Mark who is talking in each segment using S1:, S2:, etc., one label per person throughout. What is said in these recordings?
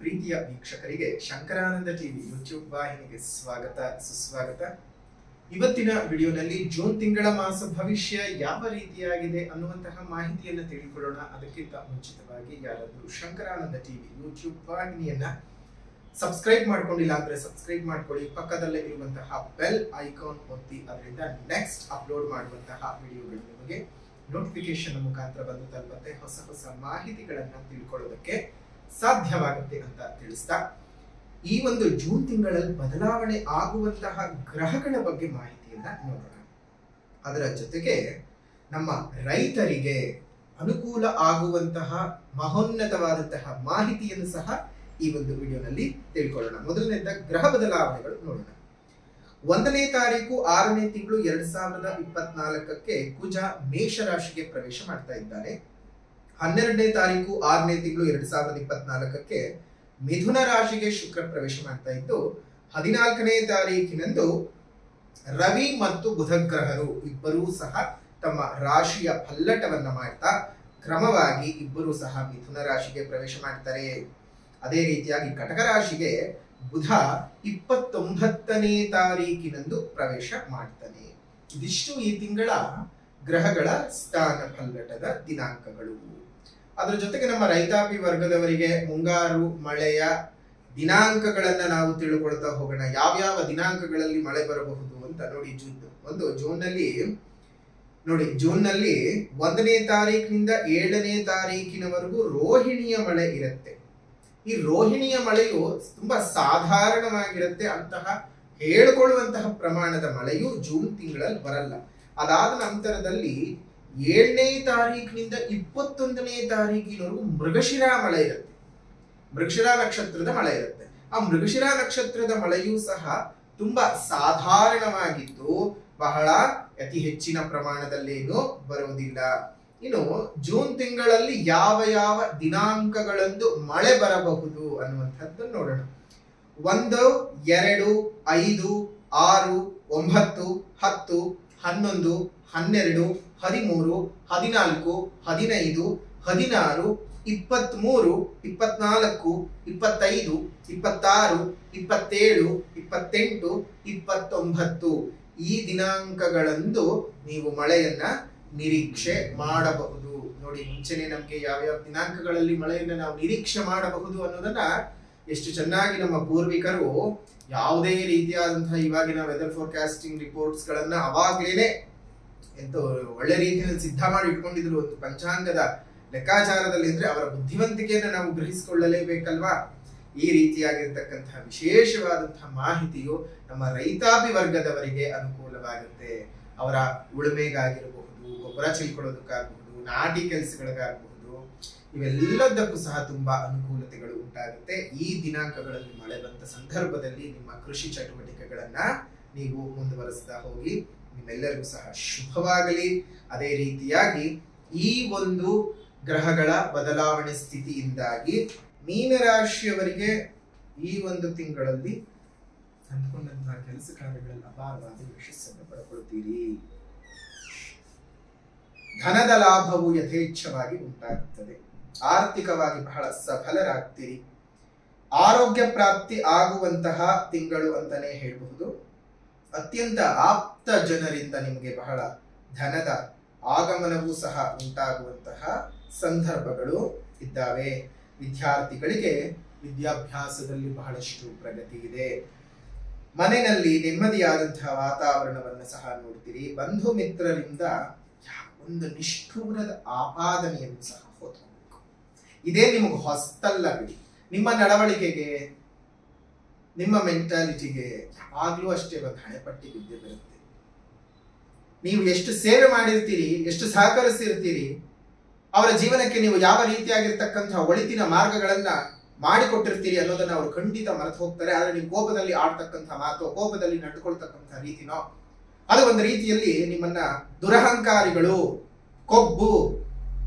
S1: ಪ್ರೀತಿಯ ವೀಕ್ಷಕರಿಗೆ Shankaranand TV YouTube ವಾಹಿನಿಗೆ ಸ್ವಾಗತ ಸುಸ್ವಾಗತ. ಇವತ್ತಿನ ವಿಡಿಯೋನಲ್ಲಿ ಜೂನ್ ತಿಂಗಳ ಮಾಸ ಭವಿಷ್ಯ ಯಾವ ರೀತಿಯಾಗಿದೆ ಅನ್ನುವಂತಹ ಮಾಹಿತಿಯನ್ನು ತಿಳಿದುಕೊಳ್ಳೋಣ. ಅದಕ್ಕಿಂತ ಮುಂಚಿತವಾಗಿ ಯಾರಾದರೂ ಶಂಕರಾನಂದ ಟಿವಿ ಯೂಟ್ಯೂಬ್ ವಾಹಿನಿಯನ್ನ ಸಬ್ಸ್ಕ್ರೈಬ್ ಮಾಡ್ಕೊಂಡಿಲ್ಲ ಅಂದ್ರೆ ಸಬ್ಸ್ಕ್ರೈಬ್ ಮಾಡ್ಕೊಳ್ಳಿ. ಪಕ್ಕದಲ್ಲೇ ಇರುವಂತಹ ಬೆಲ್ ಐಕಾನ್ ಒತ್ತಿ, ಅದರಿಂದ ನೆಕ್ಸ್ಟ್ ಅಪ್ಲೋಡ್ ಮಾಡುವಂತಹ ವಿಡಿಯೋಗಳು ನಿಮಗೆ ನೋಟಿಫಿಕೇಶನ್ ಮುಖಾಂತರ ಬಂದು ತಲುಪುತ್ತೆ. ಹೊಸ ಹೊಸ ಮಾಹಿತಿಗಳನ್ನ ತಿಳ್ಕೊಳ್ಳೋದಕ್ಕೆ ಸಾಧ್ಯವಾಗುತ್ತೆ ಅಂತ ತಿಳಿಸ್ತಾ, ಈ ಒಂದು ಜೂನ್ ತಿಂಗಳಲ್ಲಿ ಬದಲಾವಣೆ ಆಗುವಂತಹ ಗ್ರಹಗಳ ಬಗ್ಗೆ ಮಾಹಿತಿಯನ್ನ ನೋಡೋಣ. ಅದರ ಜೊತೆಗೆ ನಮ್ಮ ರೈತರಿಗೆ ಅನುಕೂಲ ಆಗುವಂತಹ ಮಹೋನ್ನತವಾದಂತಹ ಮಾಹಿತಿಯನ್ನು ಸಹ ಈ ಒಂದು ವಿಡಿಯೋನಲ್ಲಿ ತಿಳ್ಕೊಳ್ಳೋಣ. ಮೊದಲನೇದ ಗ್ರಹ ಬದಲಾವಣೆಗಳು ನೋಡೋಣ. 1ನೇ ತಾರೀಕು 6ನೇ ತಿಂಗಳು 2024 ಕುಜ ಮೇಷ ರಾಶಿಗೆ ಪ್ರವೇಶ ಮಾಡ್ತಾ ಇದ್ದಾನೆ. 12ನೇ ತಾರೀಕು 6ನೇ ತಿಂಗಳು 2024 ಮಿಥುನ ರಾಶಿಗೆ ಶುಕ್ರ ಪ್ರವೇಶ ಮಾಡ್ತಾ ಇದ್ದು, 14ನೇ ತಾರೀಕಿನಂದು ರವಿ ಮತ್ತು ಬುಧ ಗ್ರಹರು ಇಬ್ಬರೂ ಸಹ ತಮ್ಮ ರಾಶಿಯ ಪಲ್ಲಟವನ್ನ ಮಾಡ್ತಾ ಕ್ರಮವಾಗಿ ಇಬ್ಬರೂ ಸಹ ಮಿಥುನ ರಾಶಿಗೆ ಪ್ರವೇಶ ಮಾಡ್ತಾರೆ. ಅದೇ ರೀತಿಯಾಗಿ ಕಟಕ ರಾಶಿಗೆ ಬುಧ 29ನೇ ತಾರೀಕಿನಂದು ಪ್ರವೇಶ ಮಾಡ್ತಾನೆ. ಇದಿಷ್ಟು ಈ ತಿಂಗಳ ಗ್ರಹಗಳ ಸ್ಥಾನ ಪಲ್ಲಟದ ದಿನಾಂಕಗಳು. ಅದರ ಜೊತೆಗೆ ನಮ್ಮ ರೈತಾಪಿ ವರ್ಗದವರಿಗೆ ಮುಂಗಾರು ಮಳೆಯ ದಿನಾಂಕಗಳನ್ನ ನಾವು ತಿಳ್ಕೊಳ್ತಾ ಹೋಗೋಣ. ಯಾವ್ಯಾವ ದಿನಾಂಕಗಳಲ್ಲಿ ಮಳೆ ಬರಬಹುದು ಅಂತ ನೋಡಿ. ಜೂನ್ ನಲ್ಲಿ 1ನೇ ತಾರೀಕಿನಿಂದ 7ನೇ ತಾರೀಕಿನವರೆಗೂ ರೋಹಿಣಿಯ ಮಳೆ ಇರುತ್ತೆ. ಈ ರೋಹಿಣಿಯ ಮಳೆಯು ತುಂಬಾ ಸಾಧಾರಣವಾಗಿರುತ್ತೆ. ಅಂತಹ ಹೇಳಿಕೊಳ್ಳುವಂತಹ ಪ್ರಮಾಣದ ಮಳೆಯು ಜೂನ್ ತಿಂಗಳಲ್ಲಿ ಬರಲ್ಲ. ಅದಾದ ನಂತರದಲ್ಲಿ 7ನೇ ತಾರೀಕಿನಿಂದ 21ನೇ ತಾರೀಕಿನವರೆಗೂ ಮೃಗಶಿರಾ ಮಳೆ ಇರುತ್ತೆ. ಮೃಗಶಿರಾ ನಕ್ಷತ್ರದ ಮಳೆ ಇರುತ್ತೆ. ಆ ಮೃಗಶಿರಾ ನಕ್ಷತ್ರದ ಮಳೆಯೂ ಸಹ ತುಂಬಾ ಸಾಧಾರಣವಾಗಿದ್ದು ಬಹಳ ಅತಿ ಹೆಚ್ಚಿನ ಪ್ರಮಾಣದಲ್ಲೇನು ಬರುವುದಿಲ್ಲ. ಇನ್ನು ಜೂನ್ ತಿಂಗಳಲ್ಲಿ ಯಾವ ಯಾವ ದಿನಾಂಕಗಳಂದು ಮಳೆ ಬರಬಹುದು ಅನ್ನುವಂಥದ್ದು ನೋಡೋಣ. 1, 2, 5, 6, 9, 10, 11, 12, 13, 14, 15, 16, 23, 24, 25, 26, 27, 28, 29 ಈ ದಿನಾಂಕಗಳಂದು ನೀವು ಮಳೆಯನ್ನ ನಿರೀಕ್ಷೆ ಮಾಡಬಹುದು. ನೋಡಿ, ಮುಂಚೆನೆ ನಮ್ಗೆ ಯಾವ್ಯಾವ ದಿನಾಂಕಗಳಲ್ಲಿ ಮಳೆಯನ್ನ ನಾವು ನಿರೀಕ್ಷೆ ಮಾಡಬಹುದು ಅನ್ನೋದನ್ನ ಎಷ್ಟು ಚೆನ್ನಾಗಿ ನಮ್ಮ ಪೂರ್ವಿಕರು ಯಾವುದೇ ರೀತಿಯಾದಂತಹ ಇವಾಗಿನ ವೆದರ್ ಫೋರ್ಕಾಸ್ಟಿಂಗ್ ರಿಪೋರ್ಟ್ಸ್ ಗಳನ್ನ ಅವಾಗ್ಲೇನೆ ಒಳ್ಳೆ ರೀತಿಯಲ್ಲಿ ಸಿದ್ಧ ಮಾಡಿ ಇಟ್ಕೊಂಡಿದ್ರು. ಒಂದು ಪಂಚಾಂಗದ ಲೆಕ್ಕಾಚಾರದಲ್ಲಿ ಇದ್ರೆ ಅವರ ಬುದ್ಧಿವಂತಿಕೆಯನ್ನ ನಾವು ಗ್ರಹಿಸಿಕೊಳ್ಳಲೇಬೇಕಲ್ವಾ. ಈ ರೀತಿಯಾಗಿರ್ತಕ್ಕಂತಹ ವಿಶೇಷವಾದಂತಹ ಮಾಹಿತಿಯು ನಮ್ಮ ರೈತಾಪಿ ವರ್ಗದವರಿಗೆ ಅನುಕೂಲವಾಗುತ್ತೆ. ಅವರ ಉಳುಮೆಗಾಗಿರಬಹುದು, ಗೊಬ್ಬರ ಚೆಲ್ಕೊಳ್ಳೋದಕ್ಕಾಗಬಹುದು, ನಾಟಿ ಕೆಲಸಗಳಿಗಾಗಬಹುದು, ಇವೆಲ್ಲದಕ್ಕೂ ಸಹ ತುಂಬಾ ಅನುಕೂಲತೆಗಳು ಉಂಟಾಗುತ್ತೆ. ಈ ದಿನಾಂಕಗಳಲ್ಲಿ ಮಳೆ ಬಂದ ಸಂದರ್ಭದಲ್ಲಿ ನಿಮ್ಮ ಕೃಷಿ ಚಟುವಟಿಕೆಗಳನ್ನ ನೀವು ಮುಂದುವರಿಸ್ತಾ ಹೋಗಿ. ನಿಮ್ಮೆಲ್ಲರಿಗೂ ಸಹ ಶುಭವಾಗಲಿ. ಅದೇ ರೀತಿಯಾಗಿ ಈ ಒಂದು ಗ್ರಹಗಳ ಬದಲಾವಣೆ ಸ್ಥಿತಿಯಿಂದಾಗಿ ಮೀನರಾಶಿಯವರಿಗೆ ಈ ಒಂದು ತಿಂಗಳಲ್ಲಿ ಅಂದ್ಕೊಂಡಂತಹ ಕೆಲಸ ಕಾರ್ಯಗಳಲ್ಲಿ ಅಪಾರವಾದ ಯಶಸ್ಸನ್ನು ಪಡ್ಕೊಳ್ತೀರಿ. ಧನದ ಲಾಭವು ಯಥೇಚ್ಛವಾಗಿ ಉಂಟಾಗುತ್ತದೆ. ಆರ್ಥಿಕವಾಗಿ ಬಹಳ ಸಫಲರಾಗ್ತೀರಿ. ಆರೋಗ್ಯ ಪ್ರಾಪ್ತಿ ಆಗುವಂತಹ ತಿಂಗಳು ಅಂತಾನೆ ಹೇಳಬಹುದು. ಅತ್ಯಂತ ಆಪ್ತ ಜನರಿಂದ ನಿಮಗೆ ಬಹಳ ಧನದ ಆಗಮನವೂ ಸಹ ಉಂಟಾಗುವಂತಹ ಸಂದರ್ಭಗಳು ಇದ್ದಾವೆ. ವಿದ್ಯಾರ್ಥಿಗಳಿಗೆ ವಿದ್ಯಾಭ್ಯಾಸದಲ್ಲಿ ಬಹಳಷ್ಟು ಪ್ರಗತಿ ಇದೆ. ಮನೆಯಲ್ಲಿ ನೆಮ್ಮದಿಯಾದಂತಹ ವಾತಾವರಣವನ್ನು ಸಹ ನೋಡ್ತೀರಿ. ಬಂಧು ಮಿತ್ರರಿಂದ ಒಂದು ನಿಷ್ಠೂರದ ಆಪಾದನೆಯನ್ನು ಸಹ ಹೊತ್ಕೋಬೇಕು. ಇದೇ ನಿಮಗೆ ಹೊಸ್ತಲ್ಲ ಬಿಡಿ. ನಿಮ್ಮ ನಡವಳಿಕೆಗೆ, ನಿಮ್ಮ ಮೆಂಟಾಲಿಟಿಗೆ ಯಾವಾಗ್ಲೂ ಅಷ್ಟೇ ಒಂದು ಹಣೆಪಟ್ಟಿ ಬಿದ್ದೇ ಬರುತ್ತೆ. ನೀವು ಎಷ್ಟು ಸೇವೆ ಮಾಡಿರ್ತೀರಿ, ಎಷ್ಟು ಸಹಕರಿಸಿರ್ತೀರಿ, ಅವರ ಜೀವನಕ್ಕೆ ನೀವು ಯಾವ ರೀತಿಯಾಗಿರ್ತಕ್ಕಂತಹ ಒಳಿತಿನ ಮಾರ್ಗಗಳನ್ನ ಮಾಡಿಕೊಟ್ಟಿರ್ತೀರಿ ಅನ್ನೋದನ್ನ ಅವರು ಖಂಡಿತ ಮರೆತು ಹೋಗ್ತಾರೆ. ಆದ್ರೆ ನೀವು ಕೋಪದಲ್ಲಿ ಆಡ್ತಕ್ಕಂಥ ಮಾತು, ಕೋಪದಲ್ಲಿ ನಡ್ಕೊಳ್ತಕ್ಕಂಥ ರೀತಿನೋ, ಅದು ಒಂದು ರೀತಿಯಲ್ಲಿ ನಿಮ್ಮನ್ನ ದುರಹಂಕಾರಿಗಳು, ಕೊಬ್ಬು,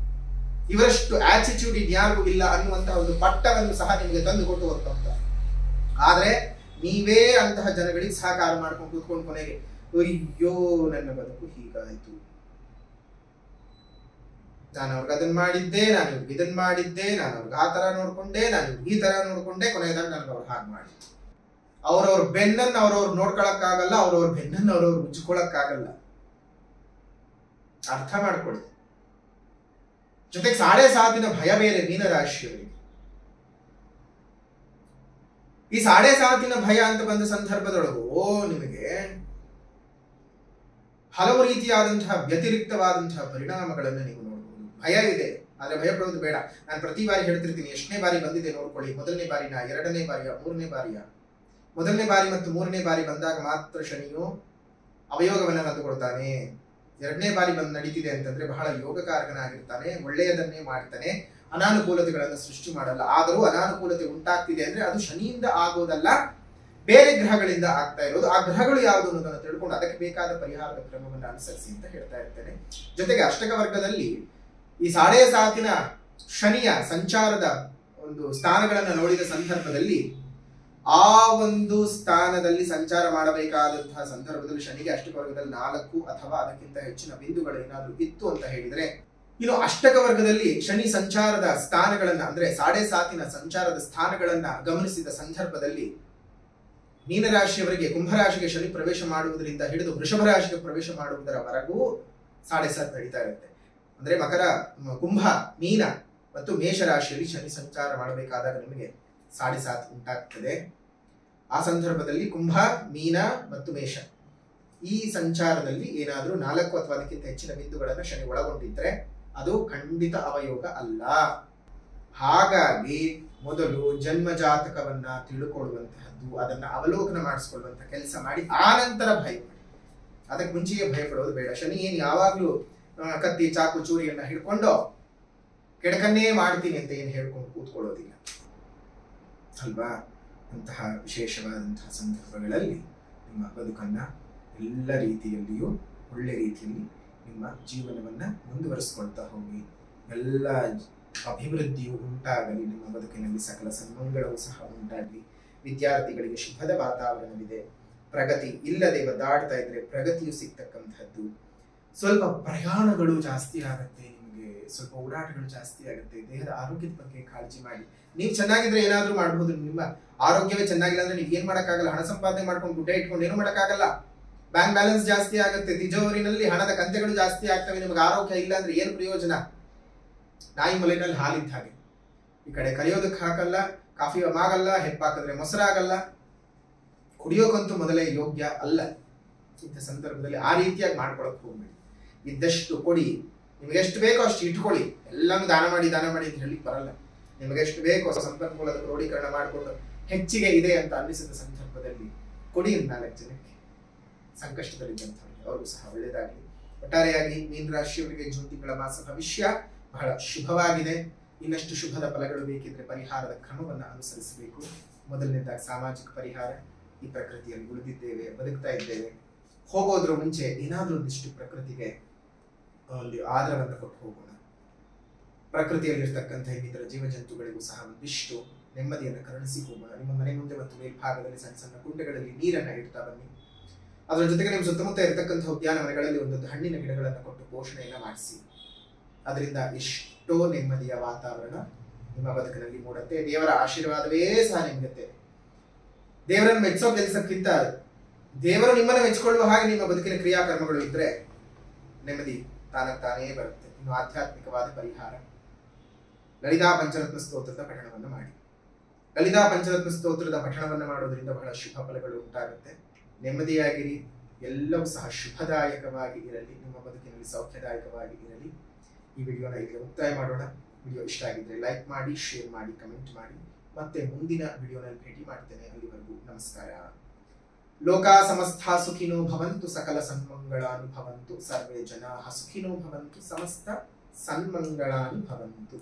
S1: ಇವರಷ್ಟು ಆಟಿಟ್ಯೂಡ್ ಇನ್ಯಾರಿಗೂ ಇಲ್ಲ ಅನ್ನುವಂತಹ ಒಂದು ಪಟ್ಟವನ್ನು ಸಹ ನಿಮಗೆ ತಂದು ಕೊಟ್ಟು ಹೋಗ್ತಾರೆ. ಆದ್ರೆ ನೀವೇ ಅಂತಹ ಜನಗಳಿಗೆ ಸಹಕಾರ ಮಾಡ್ಕೊಂಡು ಕೂತ್ಕೊಂಡು ಕೊನೆಗೆ ಅಯ್ಯೋ ನನ್ನ ಬದುಕು ಹೀಗಾಯ್ತು, ನಾನು ಅವ್ರಿಗೆ ಅದನ್ನ ಮಾಡಿದ್ದೆ, ನಾನು ಇವ್ರಿಗೆ ಇದನ್ನ ಮಾಡಿದ್ದೆ, ನಾನು ಅವ್ರಿಗೆ ಆ ತರ ನೋಡ್ಕೊಂಡೆ, ನಾನು ಇವ್ರಿಗೆ ಈ ತರ ನೋಡ್ಕೊಂಡೆ, ಕೊನೆಯದಾಗ ನನಗೆ ಅವ್ರು ಹಾಗೆ ಮಾಡಿ. ಅವ್ರವ್ರ ಬೆನ್ನನ್ನು ಅವ್ರವ್ರು ನೋಡ್ಕೊಳಕ್ಕಾಗಲ್ಲ, ಅವ್ರವ್ರ ಬೆನ್ನನ್ನು ಅವ್ರವ್ರು ಉಜ್ಕೊಳಕ್ಕಾಗಲ್ಲ. ಅರ್ಥ ಮಾಡ್ಕೊಳ್ಳಿ. ಜೊತೆಗೆ 7.5 ಭಯ ಬೇರೆ ಮೀನರಾಶಿಯವರಿಗೆ. ಈ 7.5 ಭಯ ಅಂತ ಬಂದ ಸಂದರ್ಭದೊಳಗೂ ನಿಮಗೆ ಹಲವು ರೀತಿಯಾದಂತಹ ವ್ಯತಿರಿಕ್ತವಾದಂತಹ ಪರಿಣಾಮಗಳನ್ನು ನೀವು ನೋಡಬಹುದು. ಭಯ ಇದೆ, ಆದ್ರೆ ಭಯ ಪಡೋದು ಬೇಡ. ನಾನು ಪ್ರತಿ ಬಾರಿ ಹೇಳ್ತಿರ್ತೀನಿ, ಎಷ್ಟನೇ ಬಾರಿ ಬಂದಿದೆ ನೋಡ್ಕೊಳ್ಳಿ. ಮೊದಲನೇ ಬಾರಿನ, 2ನೇ ಬಾರಿಯ, 3ನೇ ಬಾರಿಯ. ಮೊದಲನೇ ಬಾರಿ ಮತ್ತು 3ನೇ ಬಾರಿ ಬಂದಾಗ ಮಾತ್ರ ಶನಿಯು ಅವಯೋಗವನ್ನು ತಂದುಕೊಡ್ತಾನೆ. 2ನೇ ಬಾರಿ ಬಂದು ನಡೀತಿದೆ ಅಂತಂದ್ರೆ ಬಹಳ ಯೋಗಕಾರಕನಾಗಿರ್ತಾನೆ, ಒಳ್ಳೆಯದನ್ನೇ ಮಾಡ್ತಾನೆ, ಅನಾನುಕೂಲತೆಗಳನ್ನು ಸೃಷ್ಟಿ ಮಾಡಲ್ಲ. ಆದರೂ ಅನಾನುಕೂಲತೆ ಉಂಟಾಗ್ತಿದೆ ಅಂದ್ರೆ ಅದು ಶನಿಯಿಂದ ಆಗೋದಲ್ಲ, ಬೇರೆ ಗ್ರಹಗಳಿಂದ ಆಗ್ತಾ ಇರೋದು. ಆ ಗ್ರಹಗಳು ಯಾವುದು ಅನ್ನೋದನ್ನು ತಿಳ್ಕೊಂಡು ಅದಕ್ಕೆ ಬೇಕಾದ ಪರಿಹಾರದ ಕ್ರಮವನ್ನು ಅನುಸರಿಸಿ ಅಂತ ಹೇಳ್ತಾ ಇರ್ತೇನೆ. ಜೊತೆಗೆ ಅಷ್ಟಕ ವರ್ಗದಲ್ಲಿ ಈ 7.5 ಶನಿಯ ಸಂಚಾರದ ಒಂದು ಸ್ಥಾನಗಳನ್ನು ನೋಡಿದ ಸಂದರ್ಭದಲ್ಲಿ ಆ ಒಂದು ಸ್ಥಾನದಲ್ಲಿ ಸಂಚಾರ ಮಾಡಬೇಕಾದಂತಹ ಸಂದರ್ಭದಲ್ಲಿ ಶನಿಗೆ ಅಷ್ಟಕ ವರ್ಗದಲ್ಲಿ 4 ಅಥವಾ ಅದಕ್ಕಿಂತ ಹೆಚ್ಚಿನ ಬಿಂದುಗಳು ಏನಾದರೂ ಇತ್ತು ಅಂತ ಹೇಳಿದ್ರೆ, ಇನ್ನು ಅಷ್ಟಕ ವರ್ಗದಲ್ಲಿ ಶನಿ ಸಂಚಾರದ ಸ್ಥಾನಗಳನ್ನ ಅಂದ್ರೆ 7.5 ಸಂಚಾರದ ಸ್ಥಾನಗಳನ್ನ ಗಮನಿಸಿದ ಸಂದರ್ಭದಲ್ಲಿ ಮೀನರಾಶಿಯವರಿಗೆ ಕುಂಭರಾಶಿಗೆ ಶನಿ ಪ್ರವೇಶ ಮಾಡುವುದರಿಂದ ಹಿಡಿದು ವೃಷಭ ರಾಶಿಗೆ ಪ್ರವೇಶ ಮಾಡುವುದರವರೆಗೂ 7.5 ನಡೀತಾ ಇರುತ್ತೆ. ಅಂದ್ರೆ ಮಕರ, ಕುಂಭ, ಮೀನ ಮತ್ತು ಮೇಷ ರಾಶಿಯಲ್ಲಿ ಶನಿ ಸಂಚಾರ ಮಾಡಬೇಕಾದಾಗ ನಿಮಗೆ 7.5 ಉಂಟಾಗ್ತದೆ. ಆ ಸಂದರ್ಭದಲ್ಲಿ ಕುಂಭ, ಮೀನ ಮತ್ತು ಮೇಷ ಈ ಸಂಚಾರದಲ್ಲಿ ಏನಾದರೂ 4 ಅಥವಾ ಅದಕ್ಕಿಂತ ಹೆಚ್ಚಿನ ಬಿಂದುಗಳನ್ನು ಶನಿ ಒಳಗೊಂಡಿದ್ರೆ ಅದು ಖಂಡಿತ ಅವಯೋಗ ಅಲ್ಲ. ಹಾಗಾಗಿ ಮೊದಲು ಜನ್ಮ ಜಾತಕವನ್ನ ತಿಳ್ಕೊಳ್ಳುವಂತಹದ್ದು, ಅದನ್ನ ಅವಲೋಕನ ಮಾಡಿಸ್ಕೊಳ್ಳುವಂತ ಕೆಲಸ ಮಾಡಿ ಆನಂತರ ಭಯಪಡಿ. ಅದಕ್ಕೆ ಮುಂಚೆಯೇ ಭಯಪಡೋದು ಬೇಡ. ಶನಿ ಏನ್ ಯಾವಾಗ್ಲೂ ಕತ್ತಿ, ಚಾಕು, ಚೂರಿಯನ್ನ ಹಿಡ್ಕೊಂಡು ಕೆಡಕನ್ನೇ ಮಾಡ್ತೀನಿ ಅಂತ ಏನು ಹೇಳ್ಕೊಂಡು ಕೂತ್ಕೊಳ್ಳೋದಿಲ್ಲ ಅಲ್ವಾ? ಅಂತಹ ವಿಶೇಷವಾದಂತಹ ಸಂದರ್ಭಗಳಲ್ಲಿ ನಿಮ್ಮ ಬದುಕನ್ನ ಎಲ್ಲ ರೀತಿಯಲ್ಲಿಯೂ ಒಳ್ಳೆ ರೀತಿಯಲ್ಲಿ ನಿಮ್ಮ ಜೀವನವನ್ನ ಮುಂದುವರಿಸಿಕೊಳ್ತಾ ಹೋಗಿ. ಎಲ್ಲ ಅಭಿವೃದ್ಧಿಯು ಉಂಟಾಗಲಿ, ನಿಮ್ಮ ಬದುಕಿನಲ್ಲಿ ಸಕಲ ಸನ್ಮಂಗಳವೂ ಸಹ ಉಂಟಾಗಲಿ. ವಿದ್ಯಾರ್ಥಿಗಳಿಗೆ ಶುಭದ ವಾತಾವರಣವಿದೆ. ಪ್ರಗತಿ ಇಲ್ಲದೆ ಒದ್ದಾಡ್ತಾ ಇದ್ರೆ ಪ್ರಗತಿಯು ಸಿಗ್ತಕ್ಕಂಥದ್ದು. ಸ್ವಲ್ಪ ಪ್ರಯಾಣಗಳು ಜಾಸ್ತಿ ಆಗುತ್ತೆ, ನಿಮಗೆ ಸ್ವಲ್ಪ ಓಡಾಟಗಳು ಜಾಸ್ತಿ ಆಗುತ್ತೆ. ದೇಹದ ಆರೋಗ್ಯದ ಬಗ್ಗೆ ಕಾಳಜಿ ಮಾಡಿ. ನೀವು ಚೆನ್ನಾಗಿದ್ರೆ ಏನಾದ್ರೂ ಮಾಡಬಹುದು. ನಿಮ್ಮ ಆರೋಗ್ಯವೇ ಚೆನ್ನಾಗಿಲ್ಲ ಅಂದ್ರೆ ನೀವು ಏನ್ ಮಾಡಕ್ಕಾಗಲ್ಲ. ಹಣ ಸಂಪಾದನೆ ಮಾಡ್ಕೊಂಡು ದುಡ್ಡ ಇಟ್ಕೊಂಡು ಏನು ಮಾಡಕ್ಕಾಗಲ್ಲ. ಬ್ಯಾಂಕ್ ಬ್ಯಾಲೆನ್ಸ್ ಜಾಸ್ತಿ ಆಗುತ್ತೆ, ತಿಜೋರಿನಲ್ಲಿ ಹಣದ ಕಂತೆಗಳು ಜಾಸ್ತಿ ಆಗ್ತವೆ. ನಿಮಗೆ ಆರೋಗ್ಯ ಇಲ್ಲ ಅಂದ್ರೆ ಏನು ಪ್ರಯೋಜನ? ನಾಯಿ ಮಲೆನಲ್ಲಿ ಹಾಲಿದ್ದ ಹಾಗೆ. ಈ ಕಡೆ ಕರಿಯೋದಕ್ಕೆ ಹಾಕಲ್ಲ, ಕಾಫಿ ಆಗಲ್ಲ, ಹೆಪ್ಪಾಕಿದ್ರೆ ಮೊಸರಾಗಲ್ಲ, ಕುಡಿಯೋಕಂತೂ ಮೊದಲೇ ಯೋಗ್ಯ ಅಲ್ಲ. ಇಂಥ ಸಂದರ್ಭದಲ್ಲಿ ಆ ರೀತಿಯಾಗಿ ಮಾಡ್ಕೊಳಕ್ ಹೋಗ್ಬೇಡಿ. ಇದ್ದಷ್ಟು ಕೊಡಿ, ನಿಮಗೆ ಎಷ್ಟು ಬೇಕೋ ಅಷ್ಟು ಇಟ್ಕೊಳ್ಳಿ. ಎಲ್ಲಾನು ದಾನ ಮಾಡಿ ಅಂತ ಹೇಳಿ ಬರಲ್ಲ. ನಿಮಗೆ ಎಷ್ಟು ಬೇಕೋ ಸಂಪನ್ಮೂಲದ ಕ್ರೋಢೀಕರಣ ಮಾಡಿಕೊಂಡು ಹೆಚ್ಚಿಗೆ ಇದೆ ಅಂತ ಅನ್ನಿಸಿದ ಸಂದರ್ಭದಲ್ಲಿ ಕೊಡಿ 4 ಜನಕ್ಕೆ, ಸಂಕಷ್ಟದಲ್ಲಿದ್ದಂಥವ್ರಿಗೆ, ಅವ್ರಿಗೂ ಸಹ ಒಳ್ಳೆಯದಾಗಲಿ. ಒಟ್ಟಾರೆಯಾಗಿ ಮೀನ ರಾಶಿಯವರಿಗೆ ಜೂನ್ ತಿಂಗಳ ಮಾಸ ಭವಿಷ್ಯ ಬಹಳ ಶುಭವಾಗಿದೆ. ಇನ್ನಷ್ಟು ಶುಭದ ಫಲಗಳು ಬೇಕಿದ್ರೆ ಪರಿಹಾರದ ಕ್ರಮವನ್ನು ಅನುಸರಿಸಬೇಕು. ಮೊದಲನೇದಾಗಿ ಸಾಮಾಜಿಕ ಪರಿಹಾರ. ಈ ಪ್ರಕೃತಿಯಲ್ಲಿ ಉಳಿದಿದ್ದೇವೆ, ಬದುಕ್ತಾ ಇದ್ದೇವೆ, ಹೋಗೋದ್ರ ಮುಂಚೆ ಏನಾದ್ರೂ ಒಂದಿಷ್ಟು ಪ್ರಕೃತಿಗೆ ಒಂದು ಆದರವನ್ನು ಕೊಟ್ಟು ಹೋಗೋಣ. ಪ್ರಕೃತಿಯಲ್ಲಿರ್ತಕ್ಕಂಥ ಇನ್ನಿತರ ಜೀವಜಂತುಗಳಿಗೂ ಸಹ ಒಂದಿಷ್ಟು ನೆಮ್ಮದಿಯನ್ನು ಕರುಣಿಸಿ ಹೋಗೋಣ. ನಿಮ್ಮ ಮನೆ ಮುಂದೆ ಮತ್ತು ಮೇಲ್ಭಾಗದಲ್ಲಿ ಸಣ್ಣ ಸಣ್ಣ ಕುಂಡಗಳಲ್ಲಿ ನೀರನ್ನು ಇಡ್ತಾ ಬನ್ನಿ. ಅದರ ಜೊತೆಗೆ ನಿಮ್ಮ ಸುತ್ತಮುತ್ತ ಇರತಕ್ಕಂಥ ಉದ್ಯಾನವನಗಳಲ್ಲಿ ಒಂದೊಂದು ಹಣ್ಣಿನ ಗಿಡಗಳನ್ನು ಕೊಟ್ಟು ಪೋಷಣೆಯನ್ನು ಮಾಡಿಸಿ. ಅದರಿಂದ ಎಷ್ಟೋ ನೆಮ್ಮದಿಯ ವಾತಾವರಣ ನಿಮ್ಮ ಬದುಕಿನಲ್ಲಿ ಮೂಡುತ್ತೆ. ದೇವರ ಆಶೀರ್ವಾದವೇ ಸಹ ನಿಮಗೆ. ದೇವರನ್ನು ಮೆಚ್ಚೋ ಕೆಲಸಕ್ಕಿಂತ ದೇವರು ನಿಮ್ಮನ್ನು ಮೆಚ್ಚಿಕೊಳ್ಳುವ ಹಾಗೆ ನಿಮ್ಮ ಬದುಕಿನ ಕ್ರಿಯಾಕರ್ಮಗಳು ಇದ್ರೆ ನೆಮ್ಮದಿ ತಾನೇ ಬರುತ್ತೆ. ಇನ್ನು ಆಧ್ಯಾತ್ಮಿಕವಾದ ಪರಿಹಾರ, ಲಲಿತಾ ಪಂಚರತ್ನ ಸ್ತೋತ್ರದ ಪಠಣವನ್ನು ಮಾಡಿ. ಲಲಿತಾ ಪಂಚರತ್ನ ಸ್ತೋತ್ರದ ಪಠಣವನ್ನು ಮಾಡೋದ್ರಿಂದ ಬಹಳ ಶುಭ ಫಲಗಳು ಉಂಟಾಗುತ್ತೆ. ನೆಮ್ಮದಿಯಾಗಿರಿ, ಎಲ್ಲವೂ ಸಹ ಶುಭದಾಯಕವಾಗಿ ಇರಲಿ, ನಿಮ್ಮ ಬದುಕಿನಲ್ಲಿ ಸೌಖ್ಯದಾಯಕವಾಗಿ ಇರಲಿ. ಈ ವಿಡಿಯೋನ ಇಲ್ಲಿ ಮುಕ್ತಾಯ ಮಾಡೋಣ. ವಿಡಿಯೋ ಇಷ್ಟ ಆಗಿದ್ರೆ ಲೈಕ್ ಮಾಡಿ, ಶೇರ್ ಮಾಡಿ, ಕಮೆಂಟ್ ಮಾಡಿ. ಮತ್ತೆ ಮುಂದಿನ ವಿಡಿಯೋನಲ್ಲಿ ಭೇಟಿ ಮಾಡ್ತೇನೆ. ಅಲ್ಲಿವರೆಗೂ ನಮಸ್ಕಾರ. ಲೋಕಾ ಸಮಸ್ತ ಸುಖಿನೋ ಭವಂತು, ಸಕಲ ಸನ್ಮಂಗಳಾನಿ ಭವಂತು, ಸರ್ವೇ ಜನಾಃ ಸುಖಿನೋ ಭವಂತು, ಸಮಸ್ತ ಸನ್ಮಂಗಳಾನಿ ಭವಂತು.